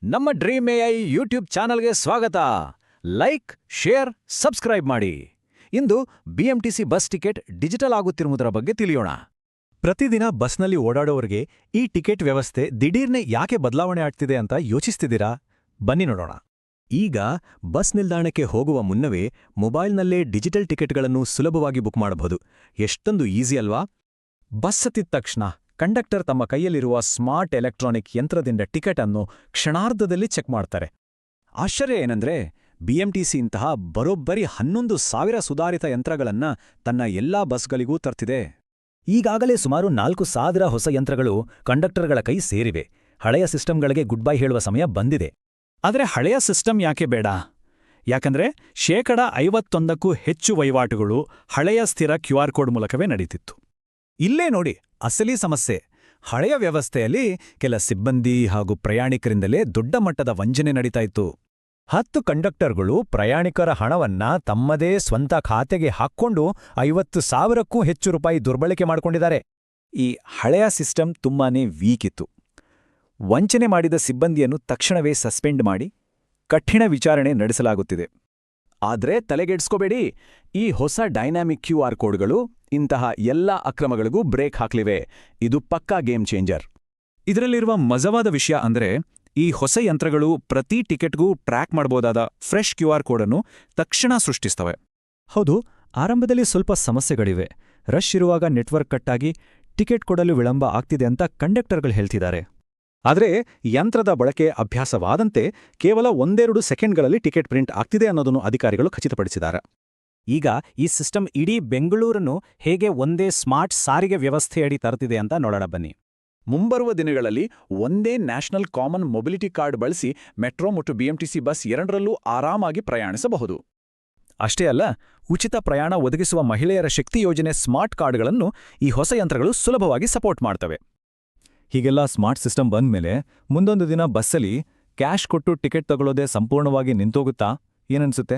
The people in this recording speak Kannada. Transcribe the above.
ನಮ್ಮ ಡ್ರೀಮ್ ಎಐ ಯೂಟ್ಯೂಬ್ ಚಾನಲ್ಗೆ ಸ್ವಾಗತ. ಲೈಕ್, ಶೇರ್, ಸಬ್ಸ್ಕ್ರೈಬ್ ಮಾಡಿ. ಇಂದು ಬಿಎಂಟಿಸಿ ಬಸ್ ಟಿಕೆಟ್ ಡಿಜಿಟಲ್ ಆಗುತ್ತಿರುವುದರ ಬಗ್ಗೆ ತಿಳಿಯೋಣ. ಪ್ರತಿದಿನ ಬಸ್ನಲ್ಲಿ ಓಡಾಡೋರಿಗೆ ಈ ಟಿಕೆಟ್ ವ್ಯವಸ್ಥೆ ದಿಢೀರ್ನೆ ಯಾಕೆ ಬದಲಾವಣೆ ಆಗ್ತಿದೆ ಅಂತ ಯೋಚಿಸ್ತಿದ್ದೀರಾ? ಬನ್ನಿ ನೋಡೋಣ. ಈಗ ಬಸ್ ನಿಲ್ದಾಣಕ್ಕೆ ಹೋಗುವ ಮುನ್ನವೇ ಮೊಬೈಲ್ನಲ್ಲೇ ಡಿಜಿಟಲ್ ಟಿಕೆಟ್ಗಳನ್ನು ಸುಲಭವಾಗಿ ಬುಕ್ ಮಾಡಬಹುದು. ಎಷ್ಟೊಂದು ಈಸಿ ಅಲ್ವಾ? ಬಸ್ ಹತ್ತಿದ ತಕ್ಷಣ ಕಂಡಕ್ಟರ್ ತಮ್ಮ ಕೈಯಲ್ಲಿರುವ ಸ್ಮಾರ್ಟ್ ಎಲೆಕ್ಟ್ರಾನಿಕ್ ಯಂತ್ರದಿಂದ ಟಿಕೆಟ್ ಅನ್ನು ಕ್ಷಣಾರ್ಧದಲ್ಲಿ ಚೆಕ್ ಮಾಡ್ತಾರೆ. ಆಶ್ಚರ್ಯ ಏನಂದ್ರೆ, ಬಿಎಂಟಿಸಿ ಇಂತಹ ಬರೋಬ್ಬರಿ 11,000 ಸುಧಾರಿತ ಯಂತ್ರಗಳನ್ನ ತನ್ನ ಎಲ್ಲಾ ಬಸ್ಗಳಿಗೂ ತರ್ತಿದೆ. ಈಗಾಗಲೇ ಸುಮಾರು 4,000 ಹೊಸ ಯಂತ್ರಗಳು ಕಂಡಕ್ಟರ್ಗಳ ಕೈ ಸೇರಿವೆ. ಹಳೆಯ ಸಿಸ್ಟಮ್ಗಳಿಗೆ ಗುಡ್ ಬೈ ಹೇಳುವ ಸಮಯ ಬಂದಿದೆ. ಆದರೆ ಹಳೆಯ ಸಿಸ್ಟಮ್ ಯಾಕೆ ಬೇಡ? ಯಾಕಂದ್ರೆ 51%ಕ್ಕೂ ಹೆಚ್ಚು ವಹಿವಾಟುಗಳು ಹಳೆಯ ಸ್ಥಿರ QR ಕೋಡ್ ಮೂಲಕವೇ ನಡೀತಿತ್ತು. ಇಲ್ಲೇ ನೋಡಿ ಅಸಲಿ ಸಮಸ್ಯೆ. ಹಳೆಯ ವ್ಯವಸ್ಥೆಯಲ್ಲಿ ಕೆಲ ಸಿಬ್ಬಂದಿ ಹಾಗೂ ಪ್ರಯಾಣಿಕರಿಂದಲೇ ದೊಡ್ಡ ಮಟ್ಟದ ವಂಚನೆ ನಡೀತಾ ಇತ್ತು. 10 ಕಂಡಕ್ಟರ್ಗಳು ಪ್ರಯಾಣಿಕರ ಹಣವನ್ನ ತಮ್ಮದೇ ಸ್ವಂತ ಖಾತೆಗೆ ಹಾಕ್ಕೊಂಡು 50,000ಕ್ಕೂ ಹೆಚ್ಚು ರೂಪಾಯಿ ದುರ್ಬಳಕೆ ಮಾಡಿಕೊಂಡಿದ್ದಾರೆ. ಈ ಹಳೆಯ ಸಿಸ್ಟಮ್ ತುಂಬಾನೇ ವೀಕ್ ಇತ್ತು. ವಂಚನೆ ಮಾಡಿದ ಸಿಬ್ಬಂದಿಯನ್ನು ತಕ್ಷಣವೇ ಸಸ್ಪೆಂಡ್ ಮಾಡಿ ಕಠಿಣ ವಿಚಾರಣೆ ನಡೆಸಲಾಗುತ್ತಿದೆ. ಆದ್ರೆ ತಲೆಗೆಡ್ಸ್ಕೋಬೇಡಿ, ಈ ಹೊಸ ಡೈನಾಮಿಕ್ QR ಕೋಡ್ಗಳು ಇಂತಹ ಎಲ್ಲ ಅಕ್ರಮಗಳಿಗೂ ಬ್ರೇಕ್ ಹಾಕ್ಲಿವೆ. ಇದು ಪಕ್ಕಾ ಗೇಮ್ ಚೇಂಜರ್. ಇದರಲ್ಲಿರುವ ಮಜವಾದ ವಿಷಯ ಅಂದ್ರೆ, ಈ ಹೊಸ ಯಂತ್ರಗಳು ಪ್ರತಿ ಟಿಕೆಟ್ಗೂ ಟ್ರ್ಯಾಕ್ ಮಾಡಬಹುದಾದ ಫ್ರೆಶ್ QR ಕೋಡ್ ಅನ್ನು ತಕ್ಷಣ ಸೃಷ್ಟಿಸ್ತವೆ. ಹೌದು, ಆರಂಭದಲ್ಲಿ ಸ್ವಲ್ಪ ಸಮಸ್ಯೆಗಳಿವೆ. ರಶ್ ಇರುವಾಗ ನೆಟ್ವರ್ಕ್ ಕಟ್ಟಾಗಿ ಟಿಕೆಟ್ ಕೊಡಲು ವಿಳಂಬ ಆಗ್ತಿದೆ ಅಂತ ಕಂಡಕ್ಟರ್ಗಳು ಹೇಳ್ತಿದ್ದಾರೆ. ಆದರೆ ಯಂತ್ರದ ಬಳಕೆ ಅಭ್ಯಾಸವಾದಂತೆ ಕೇವಲ 1-2 ಸೆಕೆಂಡ್ಗಳಲ್ಲಿ ಟಿಕೆಟ್ ಪ್ರಿಂಟ್ ಆಗ್ತಿದೆ ಅನ್ನೋದನ್ನು ಅಧಿಕಾರಿಗಳು ಖಚಿತಪಡಿಸಿದ್ದಾರೆ. ಈಗ ಈ ಸಿಸ್ಟಮ್ ಇಡೀ ಬೆಂಗಳೂರನ್ನು ಹೇಗೆ ಒಂದೇ ಸ್ಮಾರ್ಟ್ ಸಾರಿಗೆ ವ್ಯವಸ್ಥೆಯಡಿ ತರ್ತಿದೆ ಅಂತ ನೋಡೋಣ ಬನ್ನಿ. ಮುಂಬರುವ ದಿನಗಳಲ್ಲಿ ಒಂದೇ ನ್ಯಾಷನಲ್ ಕಾಮನ್ ಮೊಬಿಲಿಟಿ ಕಾರ್ಡ್ ಬಳಸಿ ಮೆಟ್ರೋ ಮತ್ತು ಬಿಎಂಟಿಸಿ ಬಸ್ ಎರಡರಲ್ಲೂ ಆರಾಮಾಗಿ ಪ್ರಯಾಣಿಸಬಹುದು. ಅಷ್ಟೇ ಅಲ್ಲ, ಉಚಿತ ಪ್ರಯಾಣ ಒದಗಿಸುವ ಮಹಿಳೆಯರ ಶಕ್ತಿ ಯೋಜನೆ ಸ್ಮಾರ್ಟ್ ಕಾರ್ಡ್ಗಳನ್ನು ಈ ಹೊಸ ಯಂತ್ರಗಳು ಸುಲಭವಾಗಿ ಸಪೋರ್ಟ್ ಮಾಡ್ತವೆ. ಹೀಗೆಲ್ಲ ಸ್ಮಾರ್ಟ್ ಸಿಸ್ಟಮ್ ಬಂದ್ಮೇಲೆ ಮುಂದೊಂದು ದಿನ ಬಸ್ಸಲ್ಲಿ ಕ್ಯಾಶ್ ಕೊಟ್ಟು ಟಿಕೆಟ್ ತಗೊಳ್ಳೋದೇ ಸಂಪೂರ್ಣವಾಗಿ ನಿಂತೋಗುತ್ತಾ? ಏನನ್ಸುತ್ತೆ?